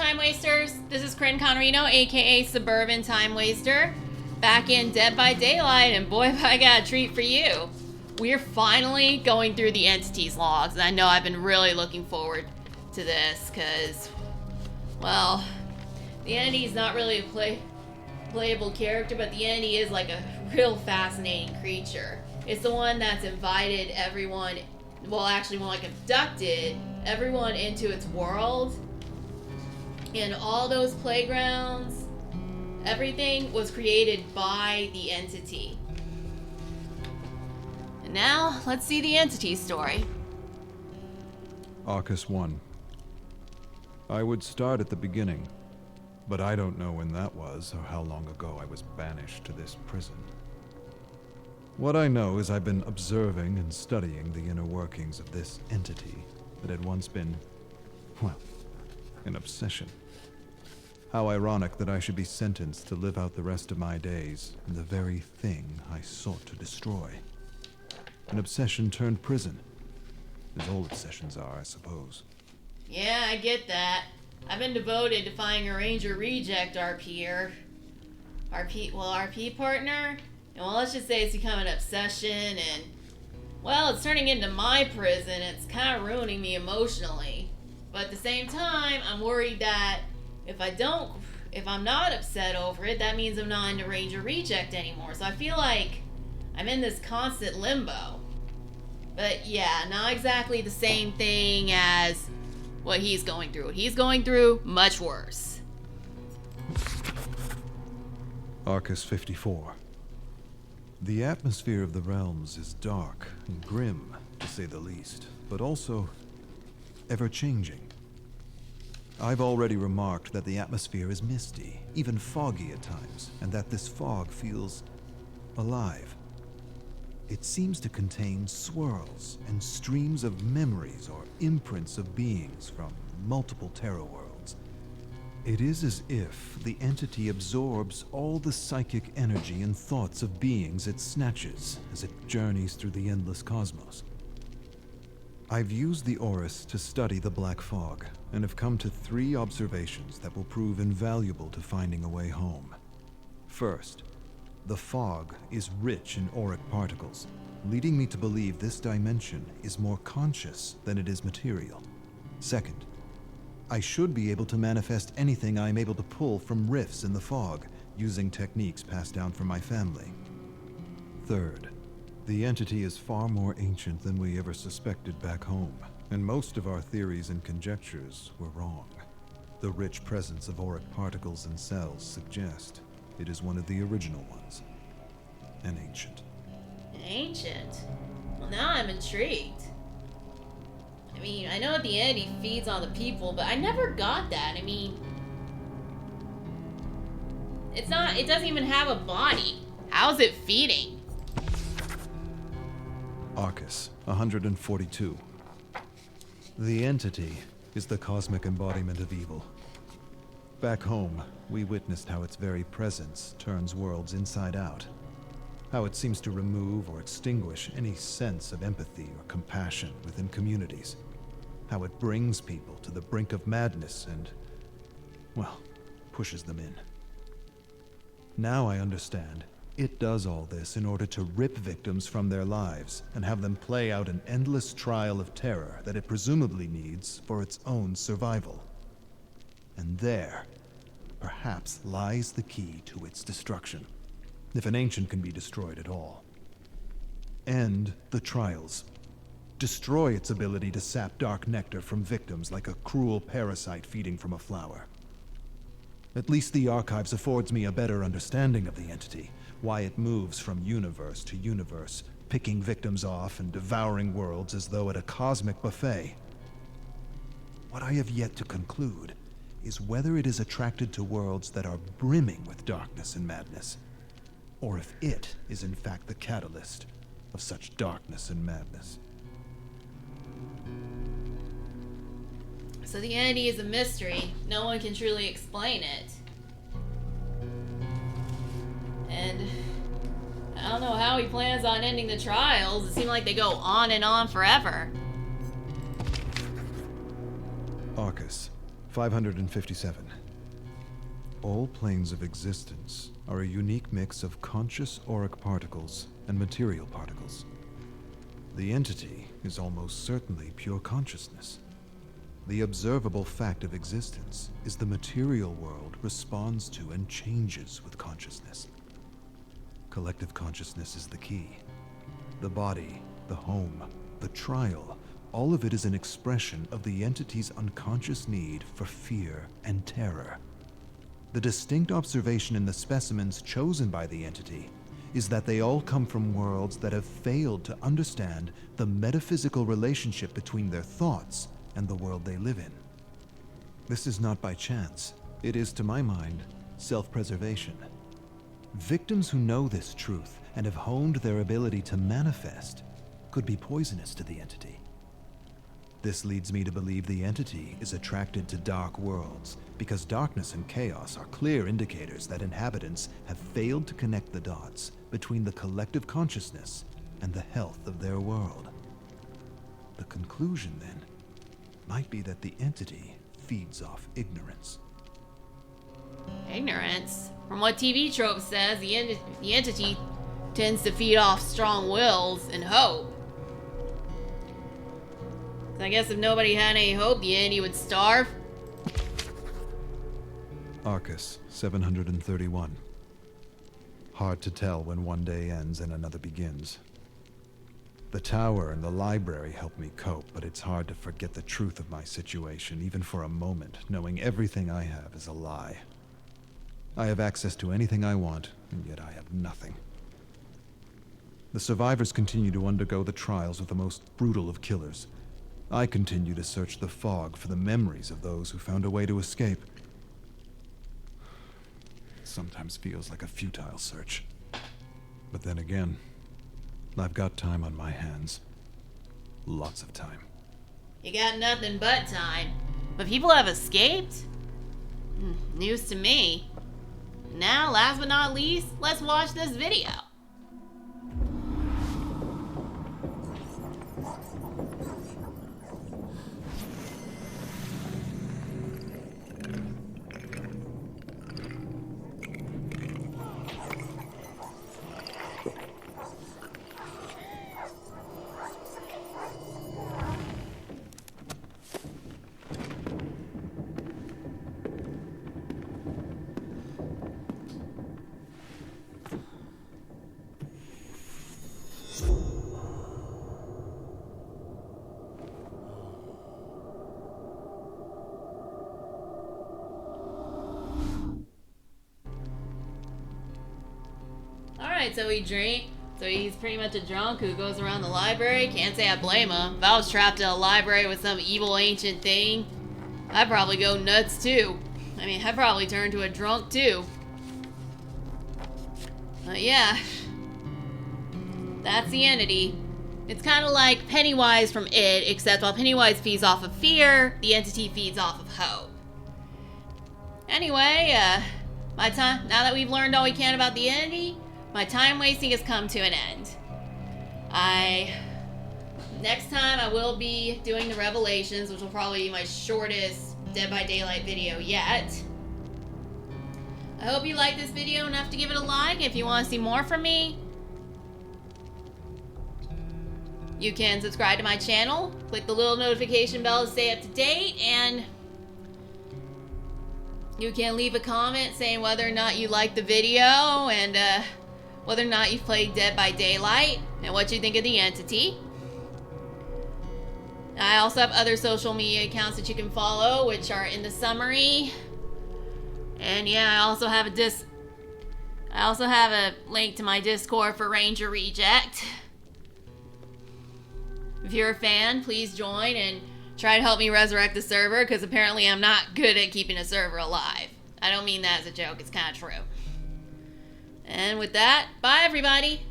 Time Wasters. This is Corinne Conrino, aka Suburban Time Waster, back in Dead by Daylight, and boy, have I got a treat for you. We're finally going through the entities logs, and I know I've been really looking forward to this, because, well, the entity is not really a playable character, but the entity is like a real fascinating creature. It's the one that's invited everyone, well, actually more like abducted everyone into its world. And all those playgrounds, everything was created by the entity. And now, let's see the entity story. Arcus 1. I would start at the beginning, but I don't know when that was or how long ago I was banished to this prison. What I know is I've been observing and studying the inner workings of this entity that had once been, well, an obsession. How ironic that I should be sentenced to live out the rest of my days in the very thing I sought to destroy. An obsession turned prison. As all obsessions are, I suppose. Yeah, I get that. I've been devoted to finding a Ranger Reject RP partner. And well, let's just say it's become an obsession, and well, it's turning into my prison. It's kind of ruining me emotionally. But at the same time, I'm worried that if I'm not upset over it, that means I'm not into Ranger Reject anymore. So I feel like I'm in this constant limbo. But yeah, not exactly the same thing as what he's going through. What he's going through, much worse. Arcus 54. The atmosphere of the realms is dark and grim, to say the least, but also ever-changing. I've already remarked that the atmosphere is misty, even foggy at times, and that this fog feels alive. It seems to contain swirls and streams of memories or imprints of beings from multiple terror worlds. It is as if the entity absorbs all the psychic energy and thoughts of beings it snatches as it journeys through the endless cosmos. I've used the Oris to study the black fog, and have come to 3 observations that will prove invaluable to finding a way home. First, the fog is rich in auric particles, leading me to believe this dimension is more conscious than it is material. Second, I should be able to manifest anything I am able to pull from rifts in the fog, using techniques passed down from my family. Third, the entity is far more ancient than we ever suspected back home, and most of our theories and conjectures were wrong. The rich presence of auric particles in cells suggest it is one of the original ones, and ancient. Ancient? Well, now I'm intrigued. I mean, I know at the end he feeds on the people, but I never got that. I mean, it doesn't even have a body. How's it feeding? Arcus 142. The entity is the cosmic embodiment of evil. Back home, we witnessed how its very presence turns worlds inside out. How it seems to remove or extinguish any sense of empathy or compassion within communities. How it brings people to the brink of madness and, well, pushes them in. Now I understand. It does all this in order to rip victims from their lives and have them play out an endless trial of terror that it presumably needs for its own survival. And there, perhaps, lies the key to its destruction, if an ancient can be destroyed at all. End the trials. Destroy its ability to sap dark nectar from victims like a cruel parasite feeding from a flower. At least the archives affords me a better understanding of the entity, why it moves from universe to universe, picking victims off and devouring worlds as though at a cosmic buffet. What I have yet to conclude is whether it is attracted to worlds that are brimming with darkness and madness, or if it is in fact the catalyst of such darkness and madness. So the entity is a mystery. No one can truly explain it. And I don't know how he plans on ending the trials. It seems like they go on and on forever. Arcus 557. All planes of existence are a unique mix of conscious auric particles and material particles. The entity is almost certainly pure consciousness. The observable fact of existence is the material world responds to and changes with consciousness. Collective consciousness is the key. The body, the home, the trial, all of it is an expression of the entity's unconscious need for fear and terror. The distinct observation in the specimens chosen by the entity is that they all come from worlds that have failed to understand the metaphysical relationship between their thoughts and the world they live in. This is not by chance. It is, to my mind, self-preservation. Victims who know this truth and have honed their ability to manifest could be poisonous to the entity. This leads me to believe the entity is attracted to dark worlds because darkness and chaos are clear indicators that inhabitants have failed to connect the dots between the collective consciousness and the health of their world. The conclusion, then, might be that the entity feeds off ignorance. Ignorance? From what TV trope says, the entity tends to feed off strong wills and hope. I guess if nobody had any hope, the entity would starve. Arcus 731. Hard to tell when one day ends and another begins. The tower and the library help me cope, but it's hard to forget the truth of my situation, even for a moment, knowing everything I have is a lie. I have access to anything I want, and yet I have nothing. The survivors continue to undergo the trials of the most brutal of killers. I continue to search the fog for the memories of those who found a way to escape. It sometimes feels like a futile search. But then again, I've got time on my hands. Lots of time. You got nothing but time. But people have escaped? News to me. Now, last but not least, let's watch this video. Alright, so he's pretty much a drunk who goes around the library. Can't say I blame him. If I was trapped in a library with some evil ancient thing, I'd probably go nuts too. I mean, I'd probably turn to a drunk too. But yeah, that's the entity. It's kind of like Pennywise from It, except while Pennywise feeds off of fear, the entity feeds off of hope. Anyway, now that we've learned all we can about the entity, my time wasting has come to an end. Next time I will be doing the revelations, which will probably be my shortest Dead by Daylight video yet. I hope you liked this video enough to give it a like. If you want to see more from me, you can subscribe to my channel, click the little notification bell to stay up to date, and you can leave a comment saying whether or not you liked the video and whether or not you've played Dead by Daylight and what you think of the entity. I also have other social media accounts that you can follow, which are in the summary. And yeah, I also have a link to my Discord for Ranger Reject. If you're a fan, please join and try to help me resurrect the server, because apparently I'm not good at keeping a server alive. I don't mean that as a joke, it's kind of true. And with that, bye everybody!